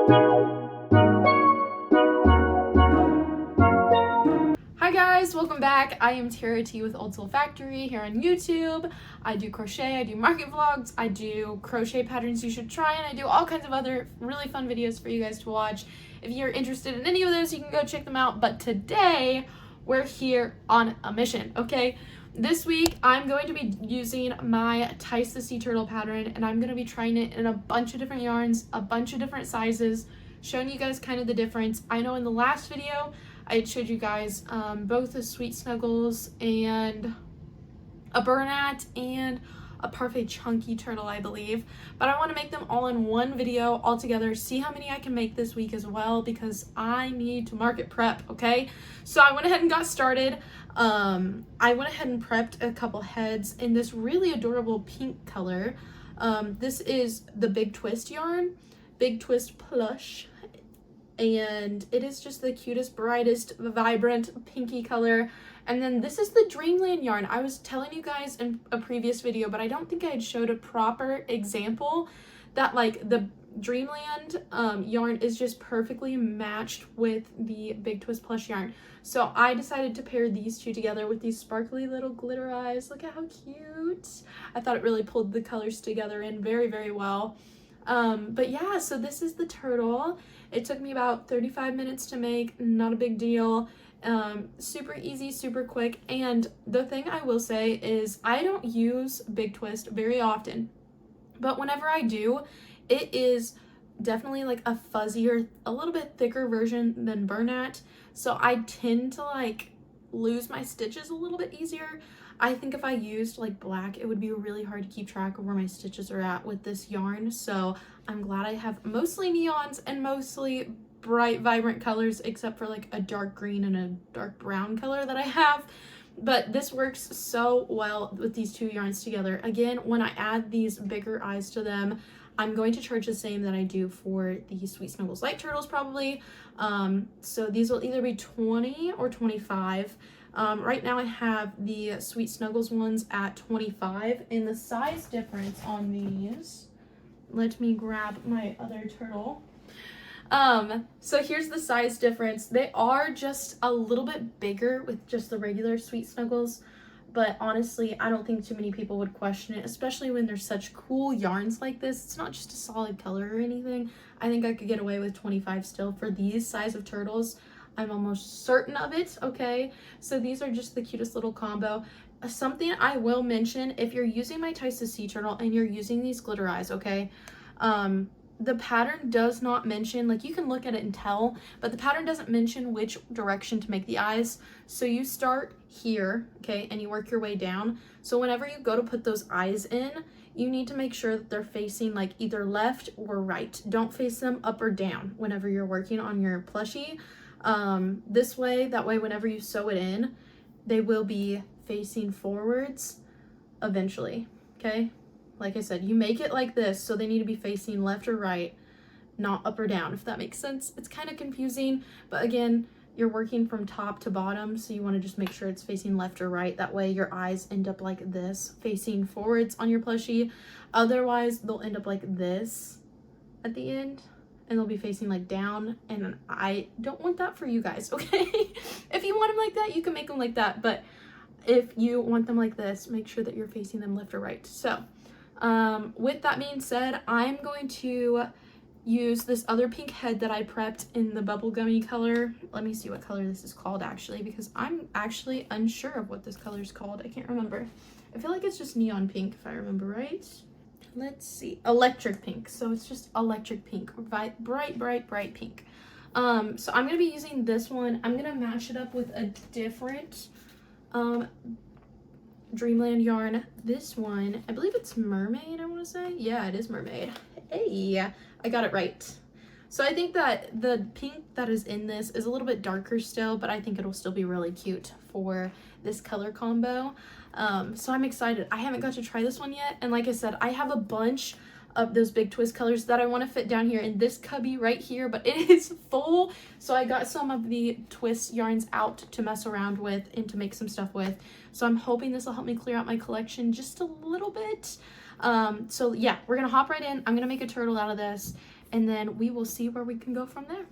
Hi guys, welcome back. I am Tara T with Old Soul Factory here on YouTube. I do crochet, I do market vlogs, I do crochet patterns you should try, and I do all kinds of other really fun videos for you guys to watch. If you're interested in any of those, you can go check them out. But today, we're here on a mission, okay? This week, I'm going to be using my Tyce the Sea Turtle pattern, and I'm going to be trying it in a bunch of different yarns, a bunch of different sizes, showing you guys kind of the difference. I know in the last video, I had showed you guys both a Sweet Snuggles and a Bernat and a Parfait Chunky Turtle, I believe. But I want to make them all in one video all together, see how many I can make this week as well, because I need to market prep, okay? So I went ahead and got started. I went ahead and prepped a couple heads in this really adorable pink color. This is the Big Twist yarn, Big Twist Plush. And it is just the cutest, brightest, vibrant pinky color. And then this is the Dreamland yarn. I was telling you guys in a previous video, but I don't think I had showed a proper example that like the Dreamland yarn is just perfectly matched with the Big Twist Plush yarn. So I decided to pair these two together with these sparkly little glitter eyes. Look at how cute. I thought it really pulled the colors together in very, very well. But yeah, so this is the turtle. It took me about 35 minutes to make, not a big deal. Super easy, super quick. And the thing I will say is I don't use Big Twist very often, but whenever I do, it is definitely like a fuzzier, a little bit thicker version than Bernat. So I tend to like lose my stitches a little bit easier. I think if I used like black, it would be really hard to keep track of where my stitches are at with this yarn. So I'm glad I have mostly neons and mostly bright, vibrant colors, except for like a dark green and a dark brown color that I have. But this works so well with these two yarns together. Again, when I add these bigger eyes to them, I'm going to charge the same that I do for the Sweet Snuggles Light Turtles probably. So these will either be 20 or 25. Right now I have the Sweet Snuggles ones at 25, and the size difference on these, let me grab my other turtle. So here's the size difference. They are just a little bit bigger with just the regular Sweet Snuggles, but honestly, I don't think too many people would question it, especially when there's such cool yarns like this. It's not just a solid color or anything. I think I could get away with 25 still for these size of turtles. I'm almost certain of it, okay? So these are just the cutest little combo. Something I will mention, if you're using my Tyce the Sea Turtle and you're using these glitter eyes, okay? The pattern does not mention, like you can look at it and tell, but the pattern doesn't mention which direction to make the eyes. So you start here, okay, and you work your way down. So whenever you go to put those eyes in, you need to make sure that they're facing like either left or right. Don't face them up or down whenever you're working on your plushie. This way, that way whenever you sew it in, they will be facing forwards eventually, okay? Like I said, you make it like this, so they need to be facing left or right, not up or down, if that makes sense. It's kind of confusing, but again, you're working from top to bottom, so you want to just make sure it's facing left or right. That way your eyes end up like this, facing forwards on your plushie. Otherwise, they'll end up like this at the end, and they'll be facing like down, and I don't want that for you guys, okay? If you want them like that, you can make them like that, but if you want them like this, make sure that you're facing them left or right. So with that being said, I'm going to use this other pink head that I prepped in the bubblegummy color. Let me see what color this is called actually, because I'm actually unsure of what this color is called. I can't remember. I feel like it's just neon pink if I remember right. Let's see, electric pink. So it's just electric pink, bright, bright, bright pink. So I'm gonna be using this one. I'm gonna match it up with a different Dreamland yarn. This one, I believe it's Mermaid, I want to say. Yeah, it is Mermaid. Hey, I got it right. So I think that the pink that is in this is a little bit darker still, but I think it'll still be really cute for this color combo. So I'm excited. I haven't got to try this one yet, and like I said, I have a bunch of those big twist colors that I want to fit down here in this cubby right here, but it is full. So I got some of the twist yarns out to mess around with and to make some stuff with. So I'm hoping this will help me clear out my collection just a little bit. So yeah, we're gonna hop right in. I'm gonna make a turtle out of this, and then we will see where we can go from there.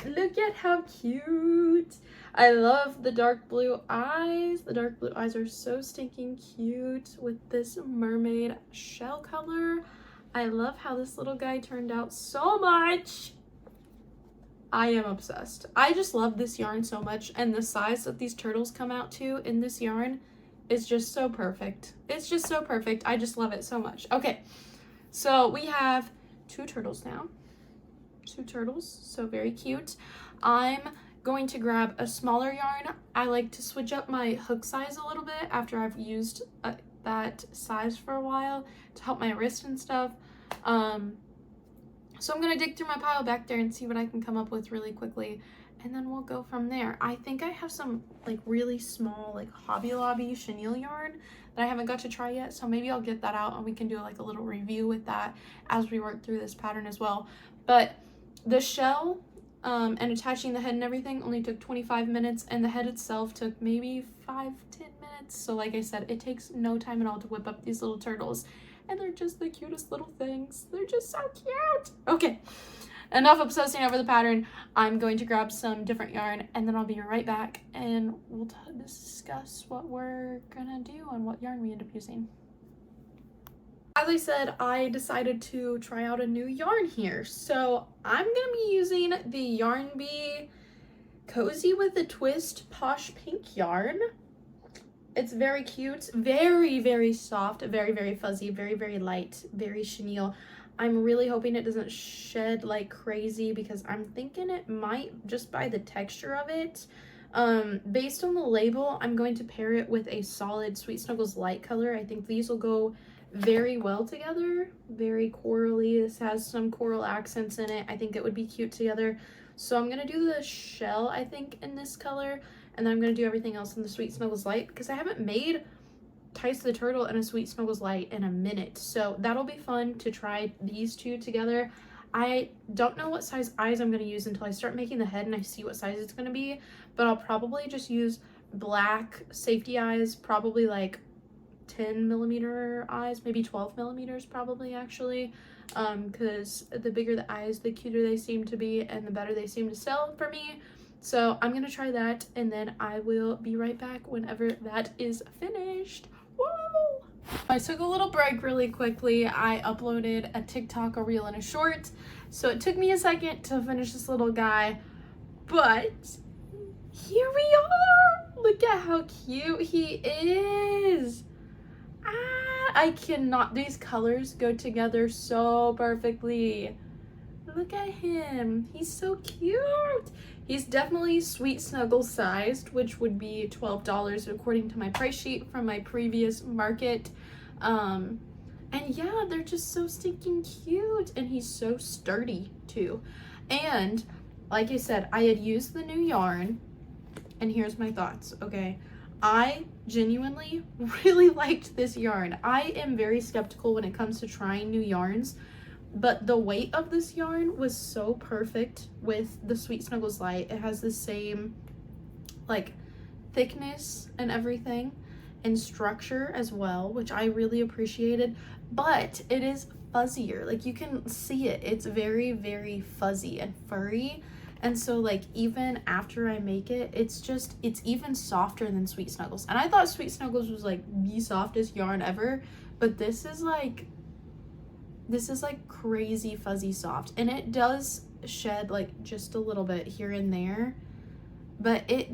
Look at how cute. I love the dark blue eyes. The dark blue eyes are so stinking cute with this mermaid shell color. I love how this little guy turned out so much. I am obsessed. I just love this yarn so much, and the size that these turtles come out to in this yarn is just so perfect. It's just so perfect. I just love it so much. Okay, so we have 2 turtles now. 2 turtles, so very cute. I'm going to grab a smaller yarn. I like to switch up my hook size a little bit after I've used that size for a while to help my wrist and stuff. So I'm gonna dig through my pile back there and see what I can come up with really quickly, and then we'll go from there. I think I have some like really small like Hobby Lobby chenille yarn that I haven't got to try yet, so maybe I'll get that out and we can do like a little review with that as we work through this pattern as well. But the shell and attaching the head and everything only took 25 minutes, and the head itself took maybe 5-10 minutes. So like I said, it takes no time at all to whip up these little turtles, and they're just the cutest little things. They're just so cute. Okay, enough obsessing over the pattern. I'm going to grab some different yarn, and then I'll be right back, and we'll discuss what we're gonna do and what yarn we end up using. As I said, I decided to try out a new yarn here. So I'm gonna be using the Yarn Bee Cozy with a Twist Posh Pink yarn. It's very cute, very, very soft, very, very fuzzy, very, very light, very chenille. I'm really hoping it doesn't shed like crazy because I'm thinking it might just by the texture of it. Based on the label, I'm going to pair it with a solid Sweet Snuggles light color. I think these will go very well together, very corally. This has some coral accents in it. I think it would be cute together. So I'm gonna do the shell, I think, in this color, and then I'm gonna do everything else in the Sweet Snuggles light because I haven't made Tyce the Turtle and a Sweet Snuggles light in a minute. So that'll be fun to try these 2 together. I don't know what size eyes I'm gonna use until I start making the head and I see what size it's gonna be, but I'll probably just use black safety eyes, probably like 10mm eyes, maybe 12mm probably actually, because the bigger the eyes, the cuter they seem to be and the better they seem to sell for me. So I'm gonna try that, and then I will be right back whenever that is finished. Woo! I took a little break really quickly. I uploaded a TikTok, a reel, and a short, so it took me a second to finish this little guy, but here we are. Look at how cute he is. I cannot, these colors go together so perfectly. Look at him, he's so cute. He's definitely Sweet Snuggles sized, which would be $12 according to my price sheet from my previous market. And yeah, they're just so stinking cute, and he's so sturdy too. And like I said, I had used the new yarn, and here's my thoughts, okay? I genuinely really liked this yarn. I am very skeptical when it comes to trying new yarns, but the weight of this yarn was so perfect with the Sweet Snuggles light. It has the same like thickness and everything and structure as well, which I really appreciated, but it is fuzzier. Like you can see it, it's very, very fuzzy and furry. And so like even after I make it, it's even softer than Sweet Snuggles. And I thought Sweet Snuggles was like the softest yarn ever, but this is like crazy fuzzy soft. And it does shed like just a little bit here and there, but it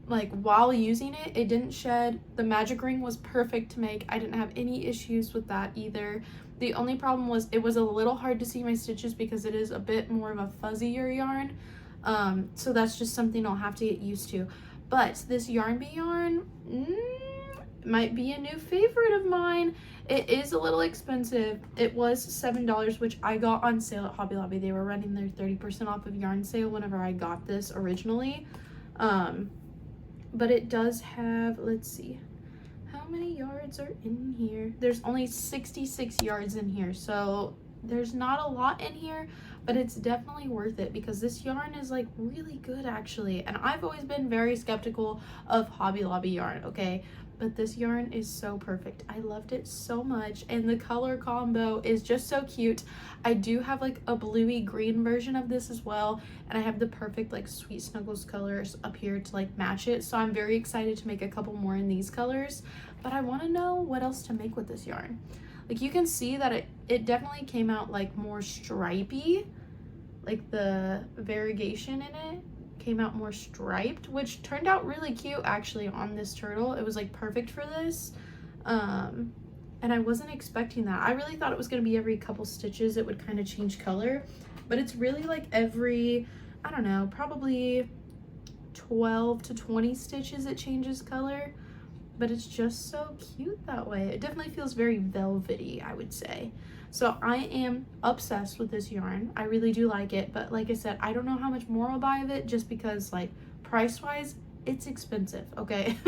like while using it, it didn't shed. The magic ring was perfect to make. I didn't have any issues with that either. The only problem was it was a little hard to see my stitches because it is a bit more of a fuzzier yarn. So that's just something I'll have to get used to. But this Yarn Bee yarn, might be a new favorite of mine. It is a little expensive. It was $7, which I got on sale at Hobby Lobby. They were running their 30% off of yarn sale whenever I got this originally. But it does have, let's see, how many yards are in here? There's only 66 yards in here, so there's not a lot in here, but it's definitely worth it because this yarn is like really good actually. And I've always been very skeptical of Hobby Lobby yarn, okay? But this yarn is so perfect. I loved it so much, and the color combo is just so cute. I do have like a bluey green version of this as well, and I have the perfect like Sweet Snuggles colors up here to like match it. So I'm very excited to make a couple more in these colors, but I want to know what else to make with this yarn. Like you can see that it definitely came out like more stripy, like the variegation in it came out more striped, which turned out really cute actually on this turtle. It was like perfect for this, and I wasn't expecting that. I really thought it was going to be every couple stitches it would kind of change color, but it's really like every, I don't know, probably 12 to 20 stitches it changes color. But it's just so cute that way. It definitely feels very velvety, I would say. So I am obsessed with this yarn. I really do like it, but like I said, I don't know how much more I'll buy of it just because like price-wise, it's expensive, okay?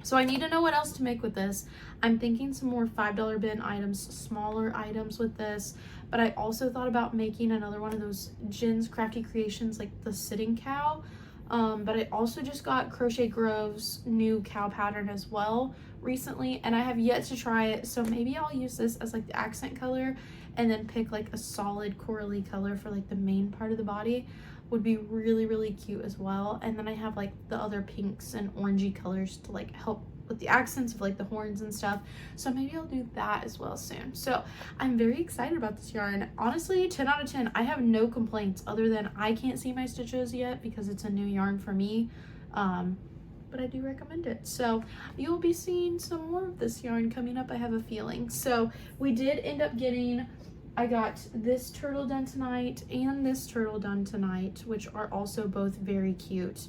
So I need to know what else to make with this. I'm thinking some more $5 bin items, smaller items with this, but I also thought about making another one of those Jen's Crafty Creations, like the sitting cow. But I also just got Crochet Grove's new cow pattern as well recently, and I have yet to try it, so maybe I'll use this as like the accent color and then pick like a solid corally color for like the main part of the body. Would be really, really cute as well. And then I have like the other pinks and orangey colors to like help with the accents of like the horns and stuff, so maybe I'll do that as well soon. So I'm very excited about this yarn. Honestly, 10 out of 10. I have no complaints other than I can't see my stitches yet because it's a new yarn for me, but I do recommend it. So you'll be seeing some more of this yarn coming up, I have a feeling. So we did end up getting, I got this turtle done tonight and this turtle done tonight, which are also both very cute.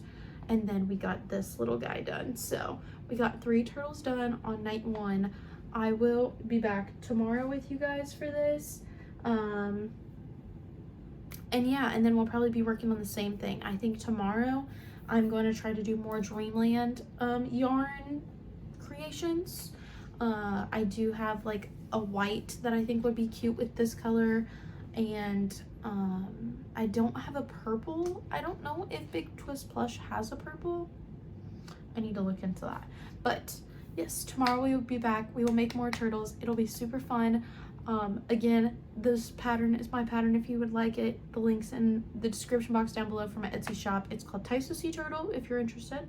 And then we got this little guy done. So we got 3 turtles done on night 1. I will be back tomorrow with you guys for this. And yeah, and then we'll probably be working on the same thing. I think tomorrow I'm going to try to do more Dreamland yarn creations. I do have like a white that I think would be cute with this color, and I don't have a purple. I don't know if Big Twist Plush has a purple. I need to look into that. But yes, tomorrow we will be back. We will make more turtles. It'll be super fun. Again, this pattern is my pattern if you would like it. The link's in the description box down below for my Etsy shop. It's called Tyce the Sea Turtle if you're interested.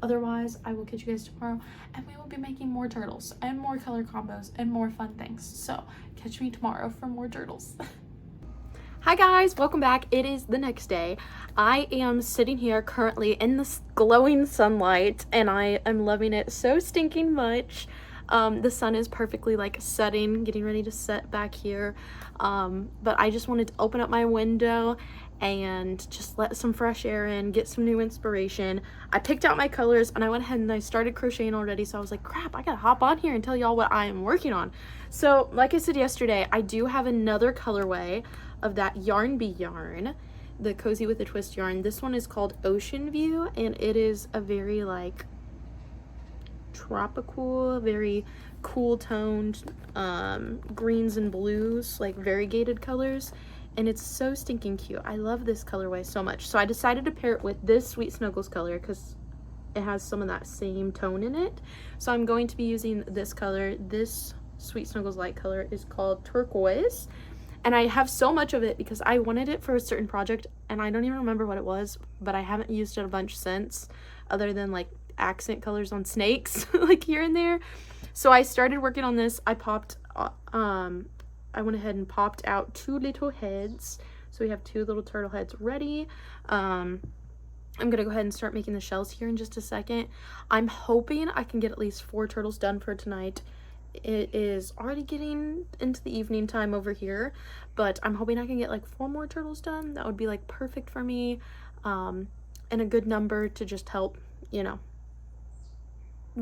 Otherwise, I will catch you guys tomorrow, and we will be making more turtles and more color combos and more fun things. So catch me tomorrow for more turtles. Hi guys, welcome back. It is the next day. I am sitting here currently in the glowing sunlight, and I am loving it so stinking much. The sun is perfectly like setting, getting ready to set back here. But I just wanted to open up my window and just let some fresh air in, get some new inspiration. I picked out my colors and I went ahead and I started crocheting already, so I was like, crap, I gotta hop on here and tell y'all what I am working on. So like I said yesterday, I do have another colorway of that Yarn Bee yarn, the Cozy with a Twist yarn. This one is called Ocean View, and it is a very like tropical, very cool toned greens and blues, like variegated colors, and it's so stinking cute. I love this colorway so much, so I decided to pair it with this Sweet Snuggles color because it has some of that same tone in it. So I'm going to be using this color. This Sweet Snuggles light color is called Turquoise, and I have so much of it because I wanted it for a certain project and I don't even remember what it was, but I haven't used it a bunch since, other than like accent colors on snakes like here and there. So I started working on this. I went ahead and popped out 2 little heads, so we have 2 little turtle heads ready. I'm gonna go ahead and start making the shells here in just a second. I'm hoping I can get at least 4 turtles done for tonight. It is already getting into the evening time over here, but I'm hoping I can get like 4 more turtles done. That would be like perfect for me, and a good number to just help, you know,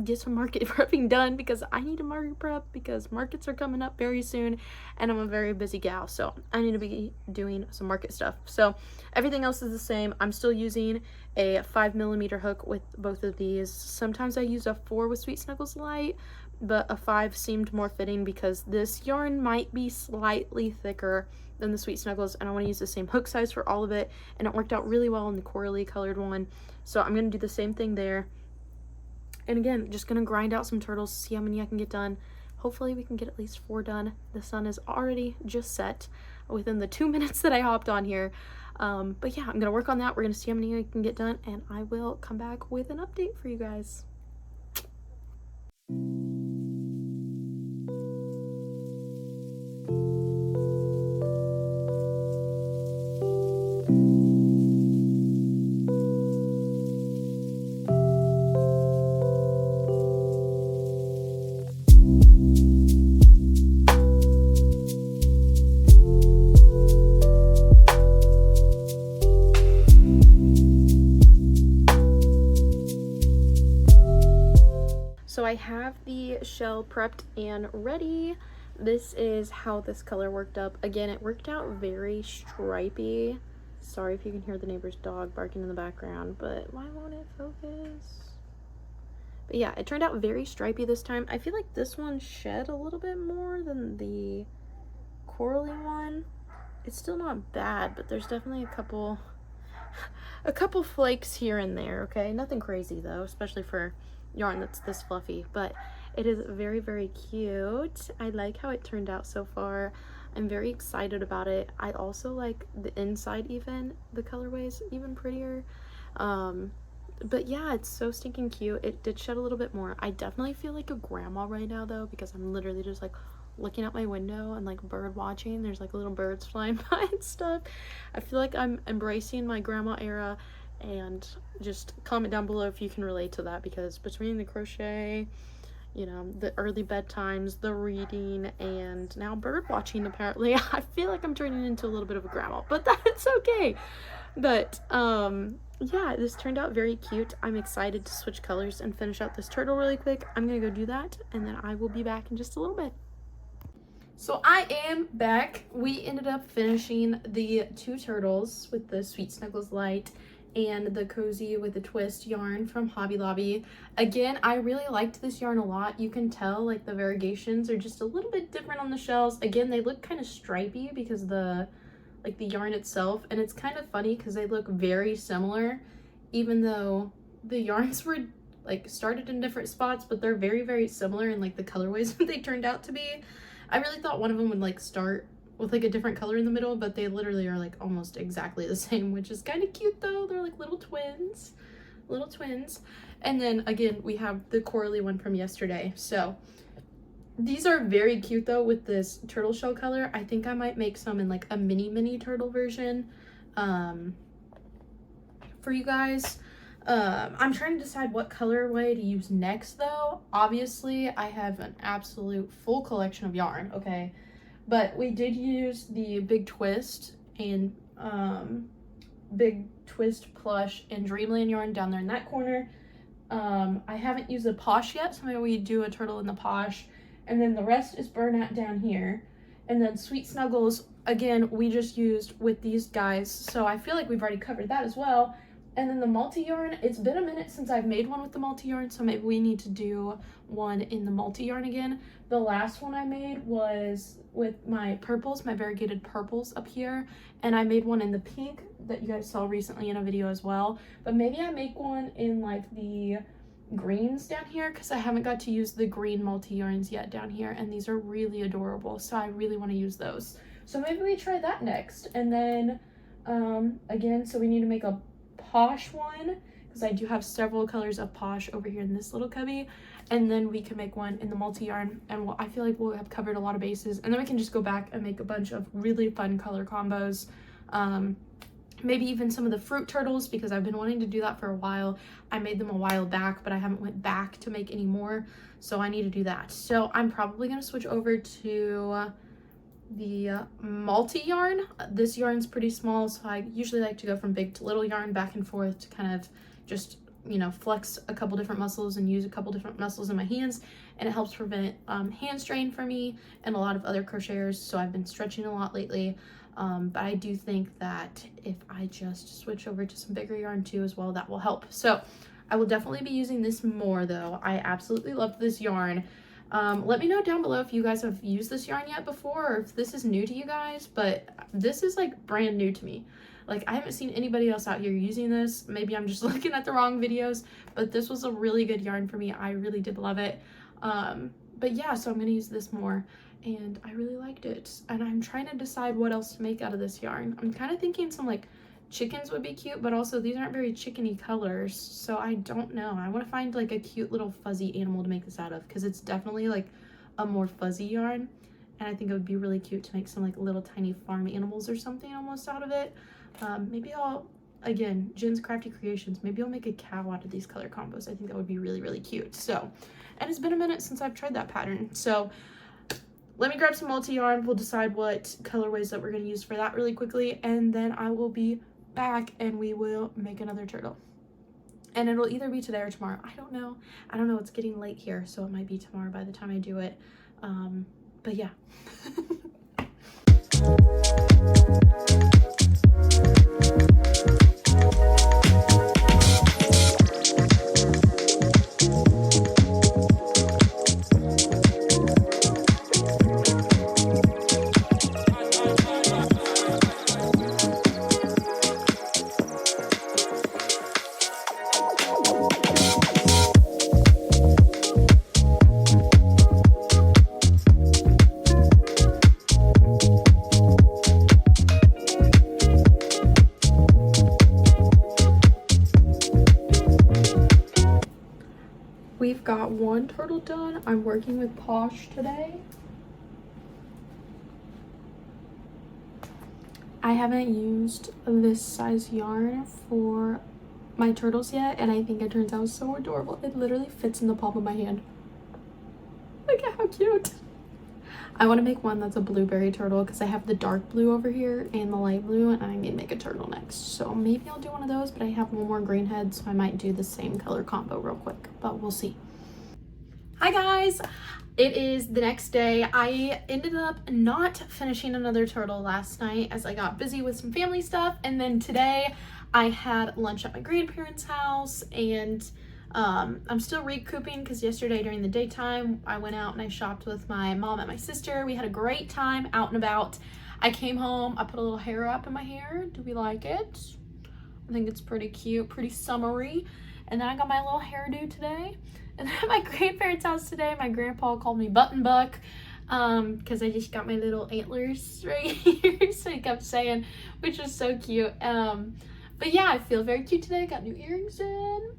get some market prepping done, because I need to market prep because markets are coming up very soon and I'm a very busy gal, so I need to be doing some market stuff. So everything else is the same. I'm still using a 5mm hook with both of these. Sometimes I use a 4 with Sweet Snuggles Light, but a 5 seemed more fitting because this yarn might be slightly thicker than the Sweet Snuggles, and I want to use the same hook size for all of it, and it worked out really well in the corally colored one. So I'm going to do the same thing there. And again, just going to grind out some turtles, see how many I can get done. Hopefully we can get at least 4 done. The sun is already just set within the 2 minutes that I hopped on here. But yeah, I'm going to work on that. We're going to see how many I can get done, and I will come back with an update for you guys. So I have the shell prepped and ready. This is how this color worked up. Again, it worked out very stripy. Sorry if you can hear the neighbor's dog barking in the background, but why won't it focus? But yeah, it turned out very stripy this time. I feel like this one shed a little bit more than the corally one. It's still not bad, but there's definitely a couple flakes here and there, okay? Nothing crazy though, especially for yarn that's this fluffy, but it is very, very cute. I like how it turned out so far. I'm very excited about it. I also like the inside, even the colorways even prettier. But yeah, it's so stinking cute. It did shed a little bit more. I definitely feel like a grandma right now though, because I'm literally just like looking out my window and like bird watching. There's like little birds flying by and stuff. I feel like I'm embracing my grandma era. And just comment down below if you can relate to that, because between the crochet, you know, the early bedtimes, the reading, and now bird watching, apparently I feel like I'm turning into a little bit of a grandma, but that's okay. But yeah, this turned out very cute. I'm excited to switch colors and finish out this turtle really quick. I'm gonna go do that, and then I will be back in just a little bit. So I am back. We ended up finishing the 2 turtles with the Sweet Snuggles Light and the Cozy with a Twist yarn from Hobby Lobby. Again, I really liked this yarn a lot. You can tell like the variegations are just a little bit different on the shells. Again, they look kind of stripy because the yarn itself, and it's kind of funny because they look very similar, even though the yarns were like started in different spots, but they're very, very similar in like the colorways that they turned out to be. I really thought one of them would like start with like a different color in the middle, but they literally are like almost exactly the same, which is kind of cute though. They're like little twins. And then again, we have the corally one from yesterday. So these are very cute though with this turtle shell color. I think I might make some in like a mini turtle version for you guys. I'm trying to decide what colorway to use next though. Obviously I have an absolute full collection of yarn, okay? But we did use the Big Twist and Big Twist Plush and Dreamland yarn down there in that corner. I haven't used the Posh yet, so maybe we do a turtle in the Posh. And then the rest is Burnout down here. And then Sweet Snuggles, again, we just used with these guys. So I feel like we've already covered that as well. And then the multi-yarn, it's been a minute since I've made one with the multi-yarn, so maybe we need to do one in the multi-yarn again. The last one I made was with my purples, my variegated purples up here, and I made one in the pink that you guys saw recently in a video as well. But maybe I make one in like the greens down here, because I haven't got to use the green multi-yarns yet down here, and these are really adorable, so I really want to use those. So maybe we try that next. And then again, so we need to make a Posh one, because I do have several colors of Posh over here in this little cubby, and then we can make one in the multi-yarn, and I feel like we'll have covered a lot of bases, and then we can just go back and make a bunch of really fun color combos. Maybe even some of the fruit turtles, because I've been wanting to do that for a while. I made them a while back, but I haven't went back to make any more, so I need to do that. So I'm probably going to switch over to the multi-yarn. This yarn's pretty small, so I usually like to go from big to little yarn back and forth to kind of just you know, flex a couple different muscles and use a couple different muscles in my hands, and it helps prevent hand strain for me and a lot of other crocheters. So I've been stretching a lot lately, but I do think that if I just switch over to some bigger yarn too as well, that will help. So I will definitely be using this more though. I absolutely love this yarn. Let me know down below if you guys have used this yarn yet before, or if this is new to you guys, but this is like brand new to me. Like, I haven't seen anybody else out here using this. Maybe I'm just looking at the wrong videos, but this was a really good yarn for me. I really did love it. But yeah, so I'm gonna use this more, and I really liked it. And I'm trying to decide what else to make out of this yarn. I'm kind of thinking some like chickens would be cute, but also these aren't very chickeny colors, so I don't know. I want to find like a cute little fuzzy animal to make this out of, because it's definitely like a more fuzzy yarn, and I think it would be really cute to make some like little tiny farm animals or something almost out of it. Maybe I'll, again, Jen's Crafty Creations, maybe I'll make a cow out of these color combos. I think that would be really, really cute. So, and it's been a minute since I've tried that pattern, so let me grab some multi-yarn. We'll decide what colorways that we're going to use for that really quickly, and then I will be back and we will make another turtle. And it'll either be today or tomorrow. I don't know. It's getting late here, so it might be tomorrow by the time I do it. But yeah. We've got one turtle done. I'm working with Posh today. I haven't used this size yarn for my turtles yet, and I think it turns out so adorable. It literally fits in the palm of my hand. Look at how cute. I want to make one that's a blueberry turtle because I have the dark blue over here and the light blue, and I need to make a turtle next. So maybe I'll do one of those, but I have one more green head, so I might do the same color combo real quick, but we'll see. Hi guys, it is the next day. I ended up not finishing another turtle last night as I got busy with some family stuff, and then today I had lunch at my grandparents' house, and I'm still recouping because yesterday during the daytime I went out and I shopped with my mom and my sister. We had a great time out and about. I came home, I put a little hair up in my hair. Do we like it? I think it's pretty cute, pretty summery. And then I got my little hairdo today. And then at my grandparents' house today, my grandpa called me Button Buck because I just got my little antlers right here. So he kept saying, which was so cute. But yeah, I feel very cute today. Got new earrings in.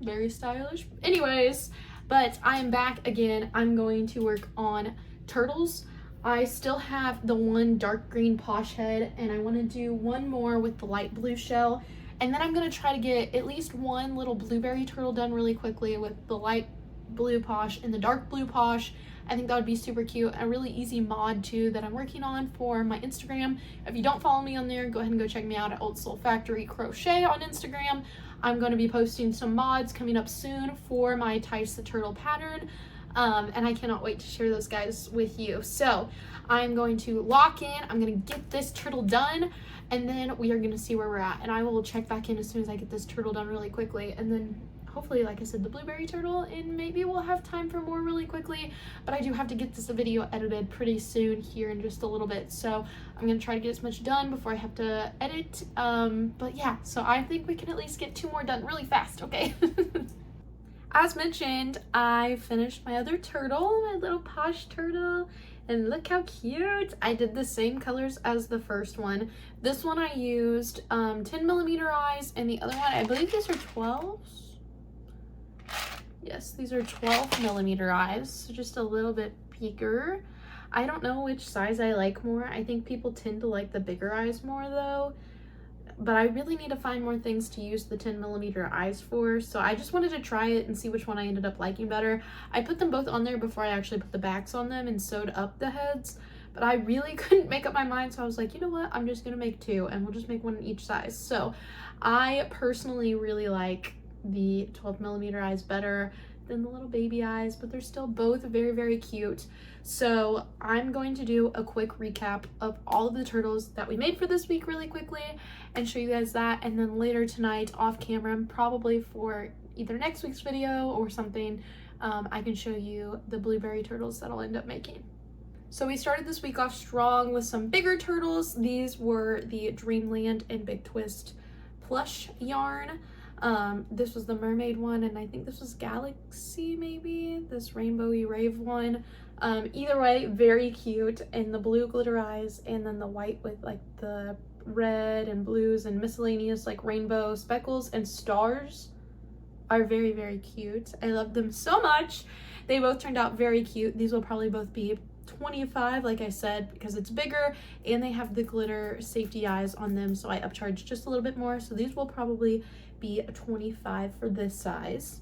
Very stylish. Anyways, but I am back again. I'm going to work on turtles. I still have the one dark green Posh head, and I want to do one more with the light blue shell, and then I'm going to try to get at least one little blueberry turtle done really quickly with the light blue Posh and the dark blue Posh. I think that would be super cute. A really easy mod too that I'm working on for my Instagram. If you don't follow me on there, go ahead and go check me out at Old Soul Factory Crochet on Instagram. I'm going to be posting some mods coming up soon for my Tyce the Turtle pattern, and I cannot wait to share those guys with you. So I'm going to lock in, I'm going to get this turtle done, and then we are going to see where we're at, and I will check back in as soon as I get this turtle done really quickly, and then hopefully, like I said, the blueberry turtle, and maybe we'll have time for more really quickly, but I do have to get this video edited pretty soon here in just a little bit, so I'm gonna try to get as much done before I have to edit, but yeah, so I think we can at least get 2 more done really fast, okay? As mentioned, I finished my other turtle, my little Posh turtle, and look how cute. I did the same colors as the first one. This one I used 10mm eyes, and the other one, I believe these are 12s. Yes, these are 12mm eyes, so just a little bit bigger. I don't know which size I like more. I think people tend to like the bigger eyes more though, but I really need to find more things to use the 10mm eyes for, so I just wanted to try it and see which one I ended up liking better. I put them both on there before I actually put the backs on them and sewed up the heads, but I really couldn't make up my mind, so I was like, you know what, I'm just gonna make 2 and we'll just make one in each size. So I personally really like the 12mm eyes better than the little baby eyes, but they're still both very, very cute. So I'm going to do a quick recap of all of the turtles that we made for this week really quickly and show you guys that, and then later tonight off camera, probably for either next week's video or something, I can show you the blueberry turtles that I'll end up making. So we started this week off strong with some bigger turtles. These were the Dreamland and Big Twist plush yarn. This was the mermaid one, and I think this was Galaxy, maybe this rainbowy rave one. Either way, very cute, and the blue glitter eyes, and then the white with like the red and blues and miscellaneous like rainbow speckles and stars are very, very cute. I love them so much. They both turned out very cute. These will probably both be $25, like I said, because it's bigger and they have the glitter safety eyes on them, so I upcharged just a little bit more. So these will probably be $25 for this size.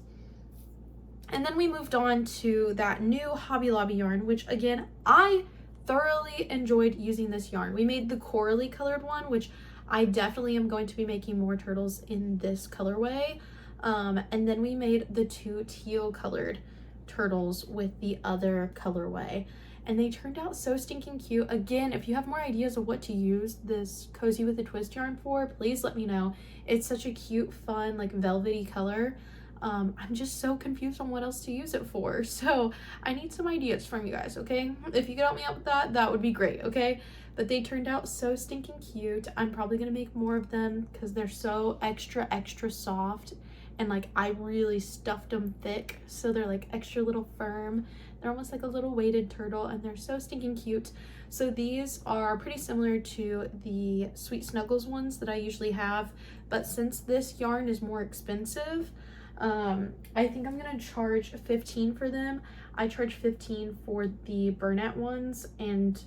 And then we moved on to that new Hobby Lobby yarn, which again, I thoroughly enjoyed using this yarn. We made the corally colored one, which I definitely am going to be making more turtles in this colorway. And then we made the 2 teal colored turtles with the other colorway, and they turned out so stinking cute. Again, if you have more ideas of what to use this Cozy with a Twist yarn for, please let me know. It's such a cute, fun, like velvety color. I'm just so confused on what else to use it for, so I need some ideas from you guys, okay? If you could help me out with that, that would be great, okay? But they turned out so stinking cute. I'm probably gonna make more of them because they're so extra soft, and like I really stuffed them thick, so they're like extra little firm. They're almost like a little weighted turtle, and they're so stinking cute. So these are pretty similar to the Sweet Snuggles ones that I usually have, but since this yarn is more expensive, I think I'm gonna charge $15 for them. I charge $15 for the Burnett ones, and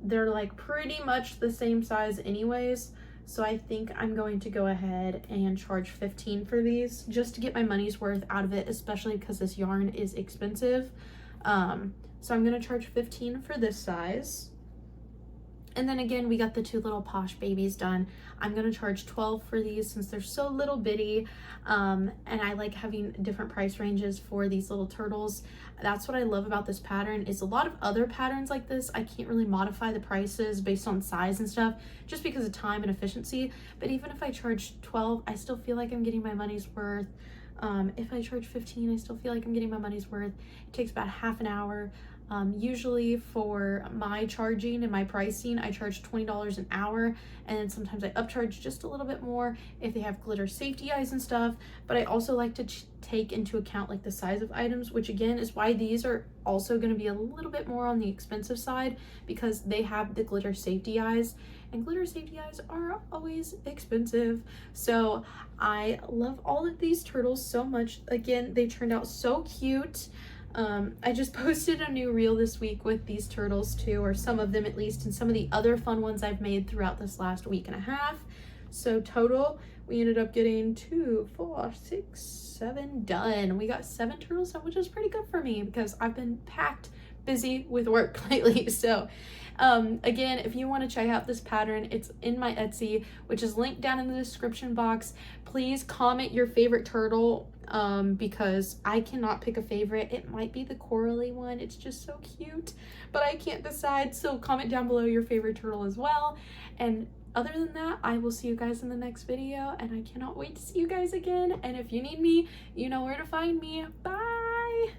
they're like pretty much the same size anyways. So I think I'm going to go ahead and charge $15 for these just to get my money's worth out of it, especially because this yarn is expensive. So I'm going to charge $15 for this size. And then again, we got the 2 little Posh babies done. I'm going to charge $12 for these since they're so little bitty. And I like having different price ranges for these little turtles. That's what I love about this pattern, is a lot of other patterns like this, I can't really modify the prices based on size and stuff just because of time and efficiency. But even if I charge $12, I still feel like I'm getting my money's worth. If I charge $15, I still feel like I'm getting my money's worth. It takes about half an hour. Usually for my charging and my pricing, I charge $20 an hour, and then sometimes I upcharge just a little bit more if they have glitter safety eyes and stuff. But I also like to take into account like the size of items, which again is why these are also going to be a little bit more on the expensive side, because they have the glitter safety eyes, and glitter safety eyes are always expensive. So I love all of these turtles so much. Again, they turned out so cute. I just posted a new reel this week with these turtles too, or some of them at least, and some of the other fun ones I've made throughout this last week and a half. So total, we ended up getting 2, 4, 6, 7 done. We got 7 turtles done, which is pretty good for me because I've been packed busy with work lately. So again, if you want to check out this pattern, it's in my Etsy, which is linked down in the description box. Please comment your favorite turtle, because I cannot pick a favorite. It might be the corally one, it's just so cute, but I can't decide. So comment down below your favorite turtle as well. And other than that, I will see you guys in the next video, and I cannot wait to see you guys again. And if you need me, you know where to find me. Bye.